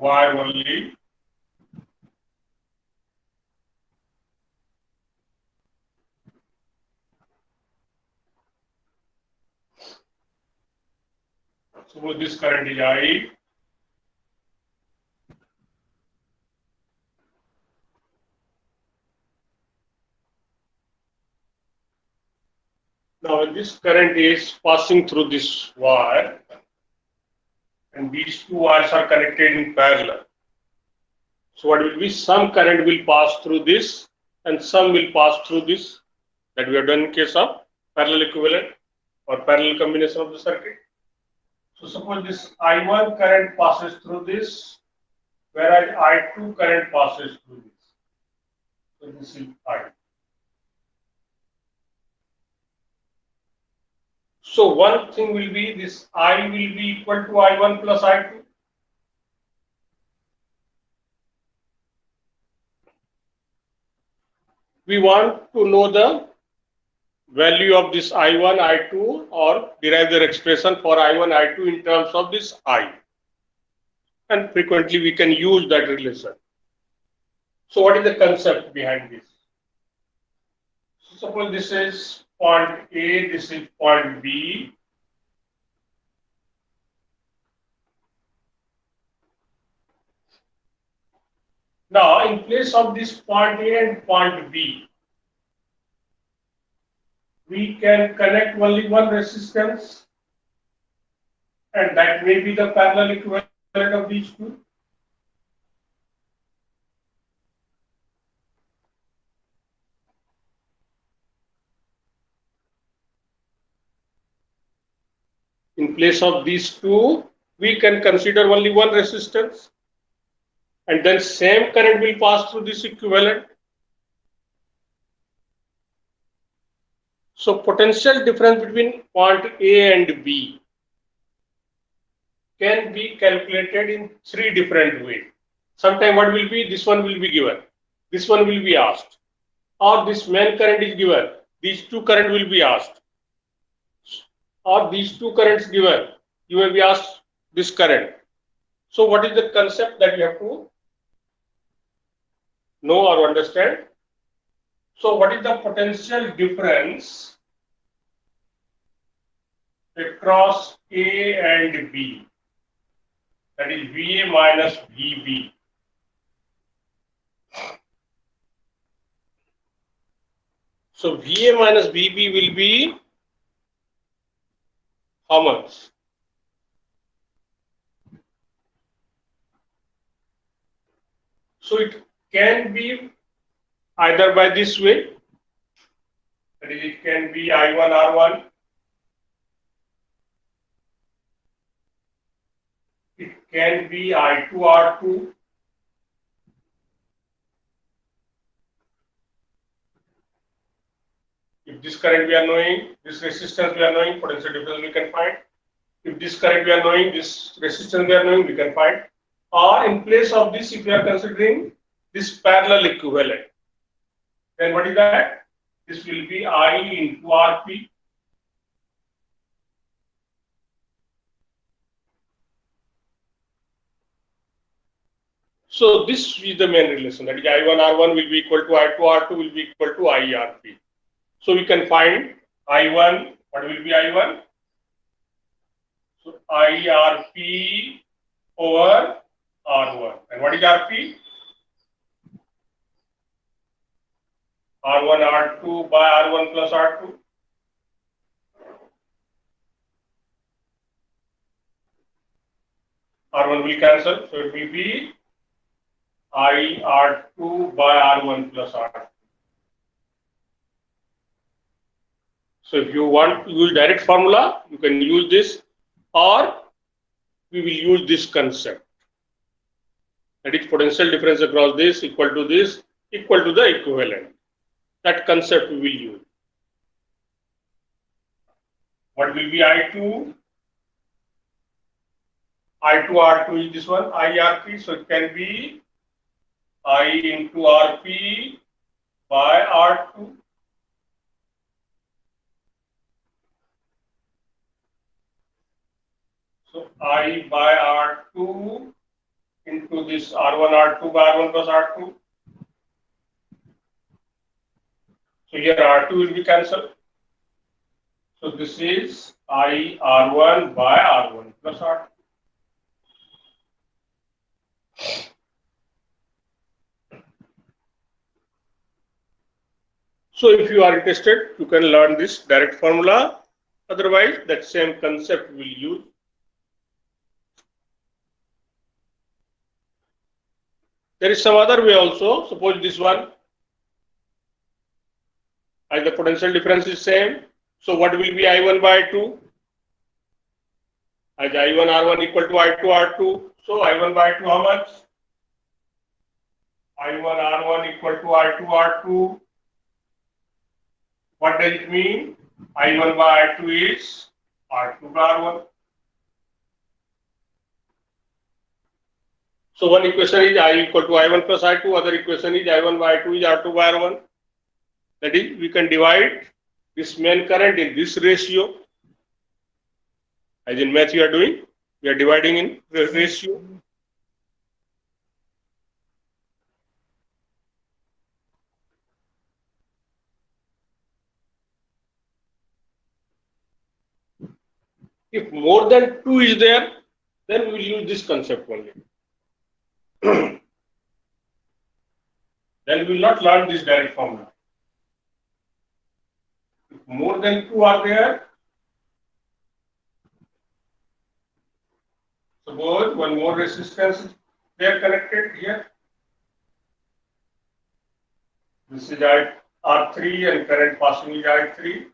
Y only. Suppose this current is I. Now this current is passing through this wire, and these two wires are connected in parallel. So what will be, some current will pass through this and some will pass through this, that we have done in case of parallel equivalent or parallel combination of the circuit. So suppose this I1 current passes through this, whereas I2 current passes through this. So this is I. So one thing will be, this I will be equal to I1 plus I2. We want to know the value of this I1, I2, or derive their expression for I1, I2 in terms of this I. And frequently we can use that relation. So what is the concept behind this? So suppose this is point A, this is point B. Now in place of this point A and point B, we can connect only one resistance, and that may be the parallel equivalent of these two. In place of these two, we can consider only one resistance, and then same current will pass through this equivalent. So potential difference between point A and B can be calculated in three different ways. Sometime what will be, this one will be given, this one will be asked, or this main current is given, these two current will be asked, or these two currents given, you may be asked this current. So what is the concept that you have to know or understand? So what is the potential difference across A and B? That is VA minus VB. So VA minus VB will be how much? So it can be either by this way, that is, it can be I1 R1, it can be I2 R2, if this current we are knowing, this resistance we are knowing, potential difference we can find. If this current we are knowing, this resistance we are knowing, we can find. Or in place of this, if we are considering this parallel equivalent, then what is that? This will be I into Rp. So this is the main relation, that is I1 R1 will be equal to I2 R2 will be equal to I Rp. So we can find I1, what will be I1? So I Rp over R1. And what is Rp? R1 R2 by R1 plus R2. R1 will cancel, so it will be I R2 by R1 plus R2. So if you want to use direct formula, you can use this, or we will use this concept. That is, potential difference across this equal to this equal to the equivalent. That concept we will use. What will be I2? I2 R2 is this one, I Rp, so it can be I into Rp by R2. So I by R2 into this R1 R2 by R1 plus R2. So here R2 will be cancelled. So this is I R1 by R1 plus R2. So if you are interested, you can learn this direct formula. Otherwise, that same concept will use. There is some other way also. Suppose this one, as the potential difference is same. So what will be I1 by I2? As I1 R1 equal to I2 R2. So I1 by I2 how much? I1 R1 equal to I2 R2. What does it mean? I1 by I2 is R2 by R1. So one equation is I equal to I1 plus I2. Other equation is I1 by I2 is R2 by R1. That is, we can divide this main current in this ratio. As in math you are doing, we are dividing in the ratio. If more than 2 is there, then we will use this concept only. Then we will not learn this direct formula. If more than 2 are there, suppose one more resistance is there connected here. This is R3 and current passing is I3.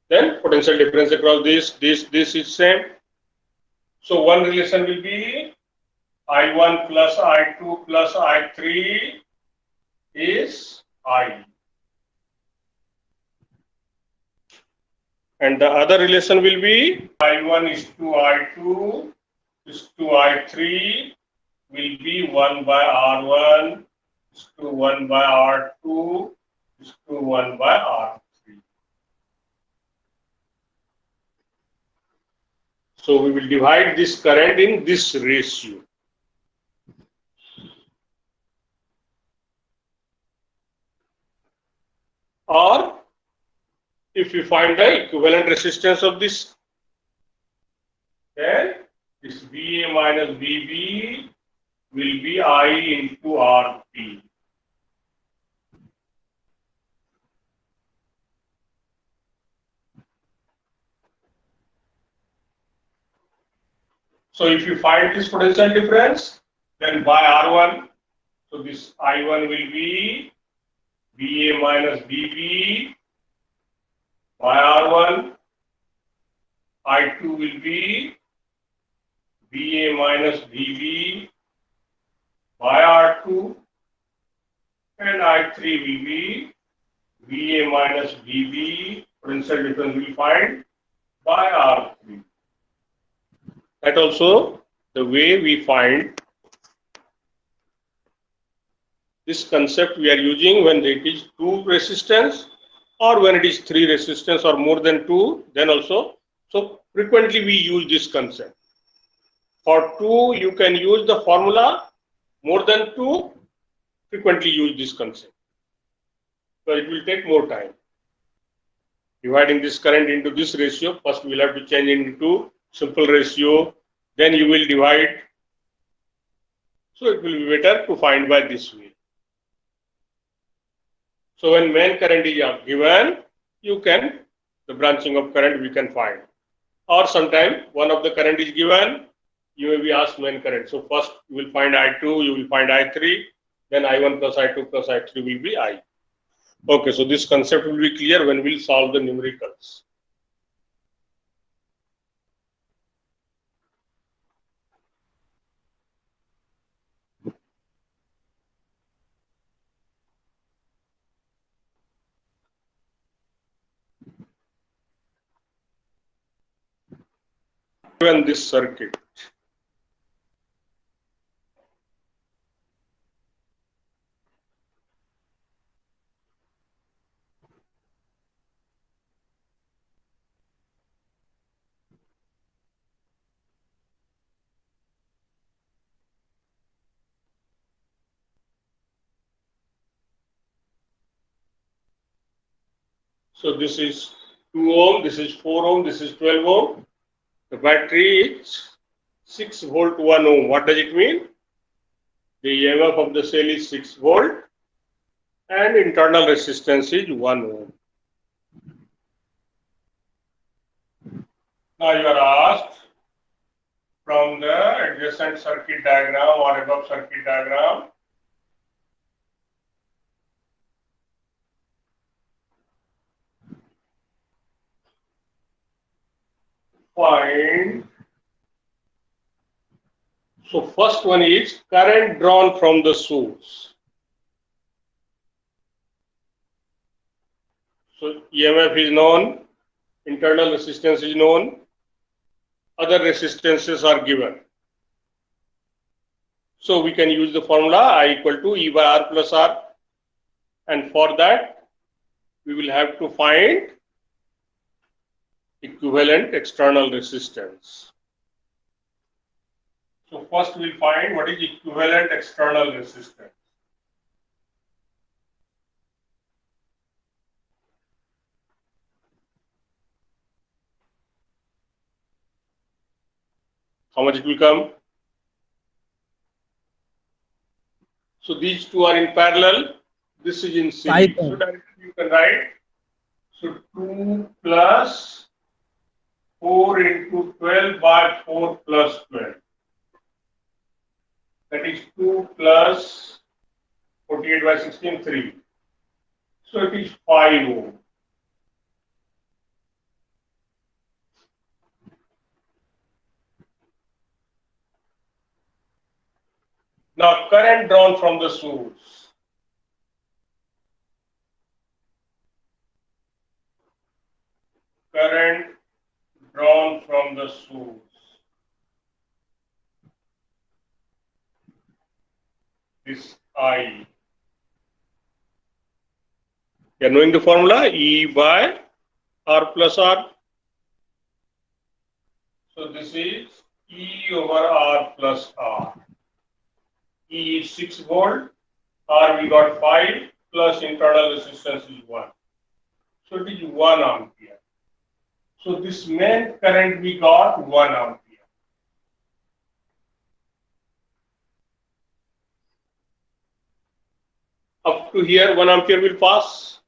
Then potential difference across this is same. So one relation will be I1 plus I2 plus I3 is I. And the other relation will be I1 is to I2 is to I3 will be 1 by R1 is to 1 by R2 is to 1 by R3. So we will divide this current in this ratio. Or if you find the equivalent resistance of this, then this VA minus VB will be I into RP. So if you find this potential difference, then by R1, so this I1 will be VA minus VB by R1, I2 will be VA minus VB by R2, and I3 will be VA minus VB, potential difference we find by R3. That also the way we find this concept we are using when it is 2 resistance or when it is 3 resistance or more than 2, then also. So frequently we use this concept. For 2 you can use the formula, more than 2 frequently use this concept. So it will take more time. Dividing this current into this ratio, first we will have to change it into simple ratio, then you will divide. So it will be better to find by this way. So when main current is given, you can, the branching of current we can find. Or sometime one of the current is given, you may be asked main current. So first you will find I2, you will find I3, then I1 plus I2 plus I3 will be I. Okay, so this concept will be clear when we will solve the numericals. Given this circuit, So this is 2 ohm, this is 4 ohm, this is 12 ohm. The battery is 6 volt 1 ohm. What does it mean? The EMF of the cell is 6 volt and internal resistance is 1 ohm. Now you are asked from the adjacent circuit diagram or above circuit diagram, find. So first one is current drawn from the source. So EMF is known, internal resistance is known, other resistances are given. So we can use the formula I equal to E by R plus R, and for that we will have to find equivalent external resistance. So first we'll find what is equivalent external resistance. How much it will come? So these two are in parallel. This is in series. So directly you can write. So 2 plus 4 into 12 by 4 plus 12. That is 2 plus 48 by 16, 3. So it is 5 ohm. Now current drawn from the source. Current drawn from the source. This I. You are knowing the formula E by R plus R. So this is E over R plus R. E is 6 volt, R we got 5 plus internal resistance is 1. So it is 1 ampere. So this main current we got 1 ampere. Up to here 1 ampere will pass.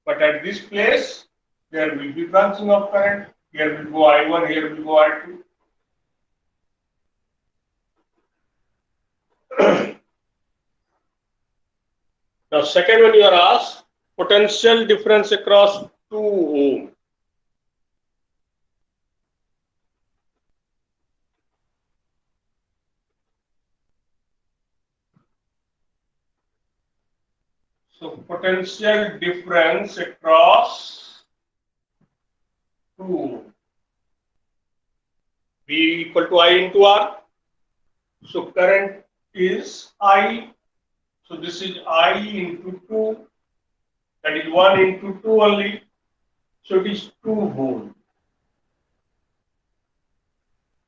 But at this place there will be branching of current. Here will go I1, here will go I2. Now second one you are asked, potential difference across 2 ohm. So potential difference across 2 ohm. V equal to I into R. So current is I. So this is I into 2. That is 1 into 2 only. So it is 2 volt.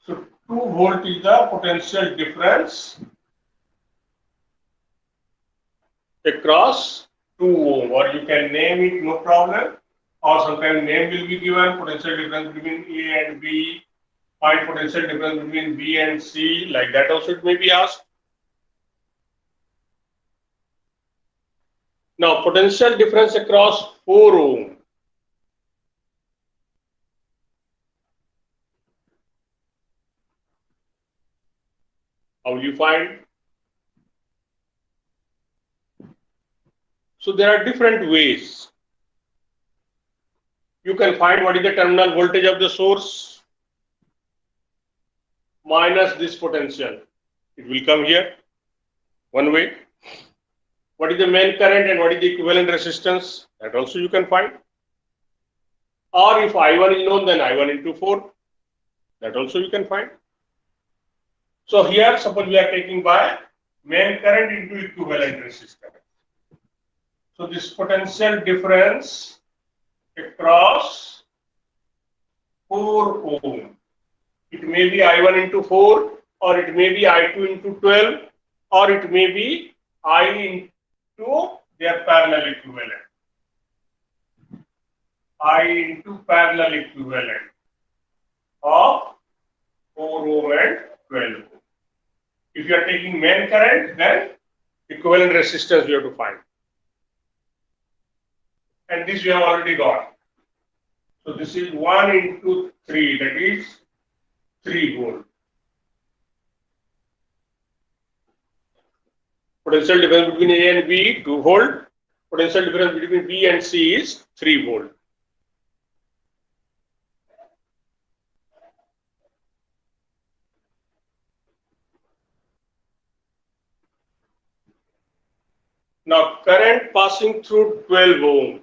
So 2 volt is the potential difference across 2 ohm, or you can name it, no problem. Or sometimes name will be given, potential difference between A and B, find potential difference between B and C, like that also it may be asked. Now potential difference across 4 ohm. How will you find? So there are different ways. You can find what is the terminal voltage of the source minus this potential. It will come here, one way. What is the main current and what is the equivalent resistance? That also you can find. Or if I1 is known, then I1 into 4. That also you can find. So here, suppose we are taking by main current into equivalent resistance. So this potential difference across 4 ohm. It may be I1 into 4, or it may be I2 into 12, or it may be I into their parallel equivalent. I into parallel equivalent of 4 ohm and 12 ohm. If you are taking main current, then equivalent resistance we have to find. And this we have already got. So this is 1 into 3, that is 3 volt. Potential difference between A and B, 2 volt. Potential difference between B and C is 3 volt. Now current passing through 12 ohm.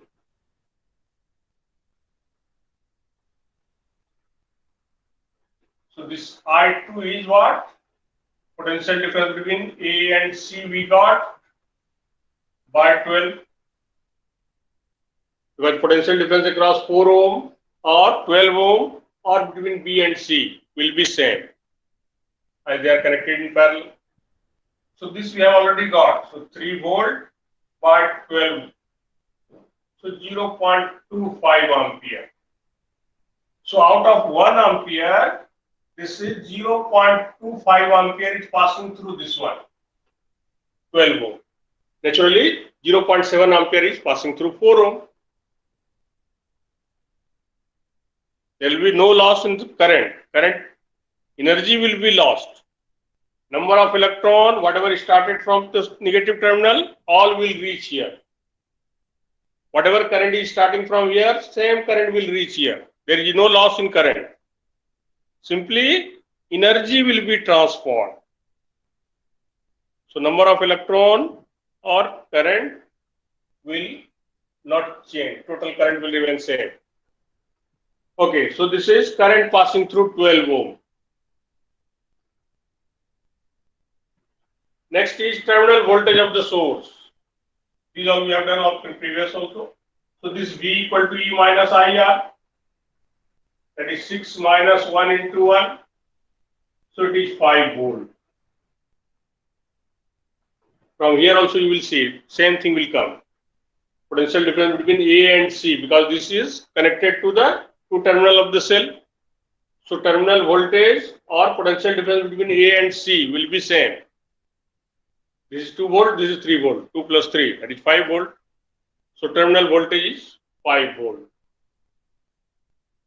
So this I2 is what? Potential difference between A and C we got by 12. Because potential difference across 4 ohm or 12 ohm or between B and C will be same as they are connected in parallel. So this we have already got. So 3 volt by 12. So 0.25 ampere. So out of 1 ampere, this is 0.25 ampere is passing through this one, 12 ohm. Naturally, 0.7 ampere is passing through 4 ohm. There will be no loss in the current. Current energy will be lost. Number of electron, whatever started from the negative terminal, all will reach here. Whatever current is starting from here, same current will reach here. There is no loss in current. Simply, energy will be transformed. So, number of electron or current will not change. Total current will remain same. Okay, so this is current passing through 12 ohm. Next is terminal voltage of the source. These all we have done of in previous also. So this V equal to E minus IR. That is 6 minus 1 into 1. So it is 5 volt. From here also you will see same thing will come. Potential difference between A and C, because this is connected to the two terminal of the cell. So terminal voltage or potential difference between A and C will be same. This is 2 volt, this is 3 volt. 2 plus 3, that is 5 volt. So terminal voltage is 5 volt.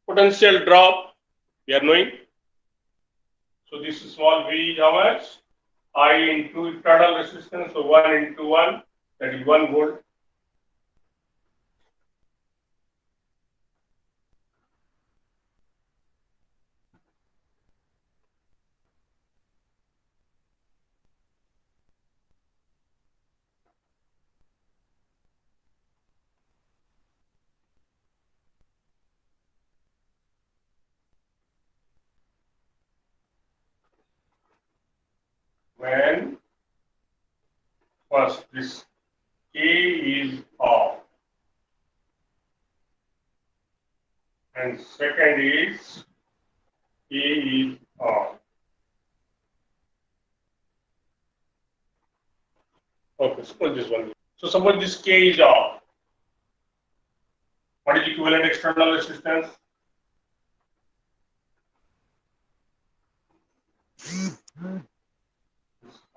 Potential drop, we are knowing. So this small V is how much? I into internal resistance, so 1 into 1, that is 1 volt. When first this K is off, and second is K is on. Okay, suppose this one. So suppose this K is off. What is equivalent external resistance?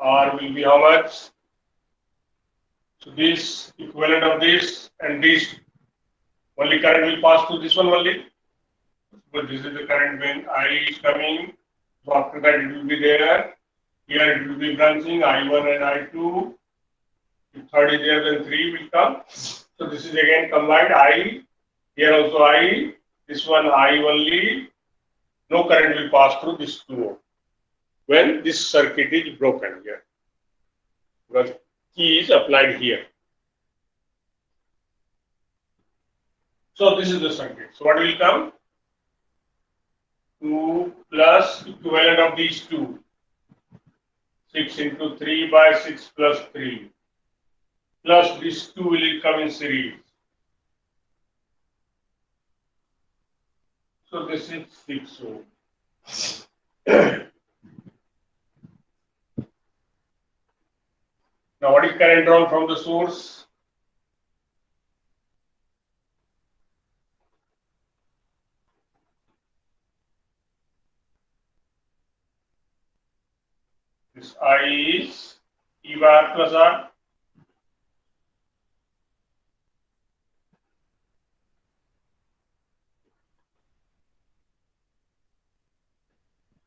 R will be how much? So this equivalent of this and this, only current will pass through this one only. But this is the current when I is coming. So after that it will be there. Here it will be branching I1 and I2. If third is there, then 3 will come. So this is again combined I. Here also I. This one I only. No current will pass through this 2 when this circuit is broken here. Because key is applied here. So this is the circuit. So what will come? 2 plus equivalent of these two. 6 into 3 by 6 plus 3. Plus this 2 will come in series. So this is 6 ohm. Now what is current drawn from the source? This I is E by R plus R.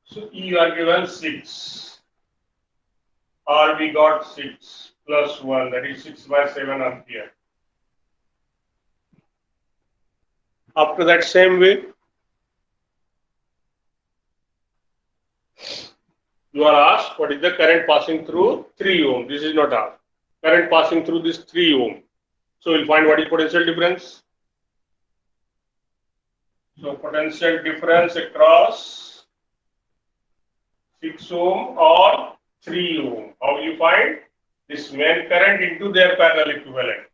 So E you are given 6. R we got 6 plus 1, that is 6 by 7 ampere. After that, same way, you are asked what is the current passing through 3 ohm. This is not asked. Current passing through this 3 ohm. So we'll find what is potential difference. So potential difference across 6 ohm or 3 ohm. How will you find? This main current into their parallel equivalent.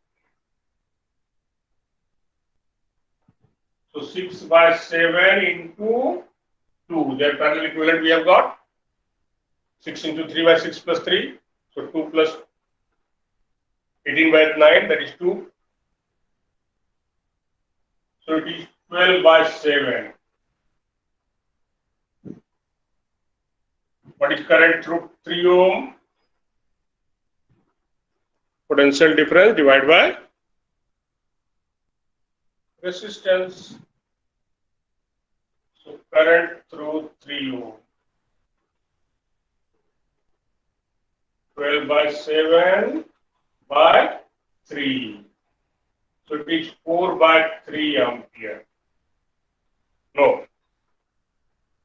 So 6 by 7 into 2. Their parallel equivalent we have got 6 into 3 by 6 plus 3. So 2 plus 18 by 9, that is 2. So it is 12 by 7. What is current through 3 ohm? Potential difference divided by resistance. So current through 3 ohm. 12 by 7 by 3. So it is 4 by 3 ampere. No.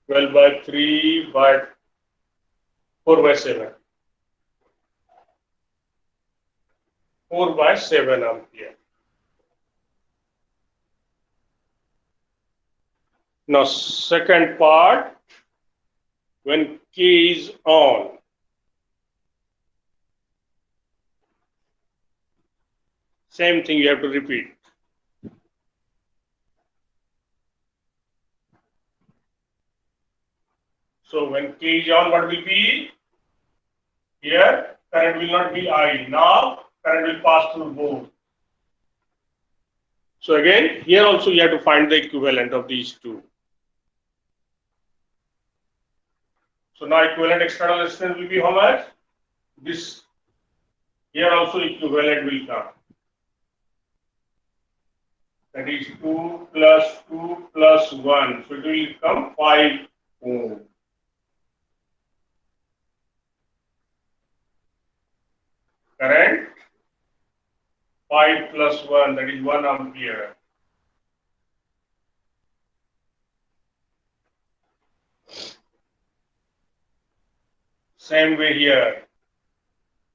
12 by 3 by 4 by 7. 4 by 7 ampere. Now second part, when K is on, same thing you have to repeat. So when K is on, what will be? Here, current will not be I. Now, current will pass through both. So again, here also you have to find the equivalent of these two. So now equivalent external resistance will be how much? This. Here also equivalent will come. That is 2 plus 2 plus 1. So it will become 5 ohm. Current 5 plus 1, that is 1 ampere. Same way here.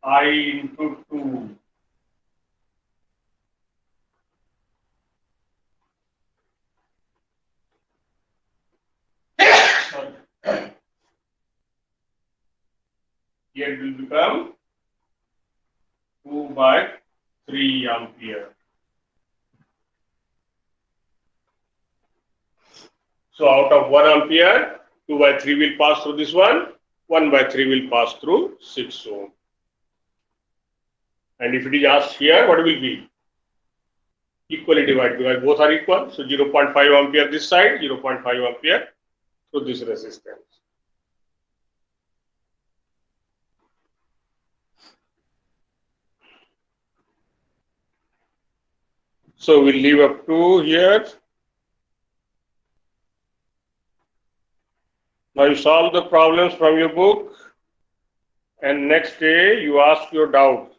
I into 2. Sorry. Here it will become 2 by 3 ampere. So out of 1 ampere, 2 by 3 will pass through this one, 1 by 3 will pass through 6 ohm. And if it is asked here, what will be? Equally divided, because both are equal. So 0.5 ampere this side, 0.5 ampere through this resistance. So we'll leave up to here. Now you solve the problems from your book, and next day you ask your doubt.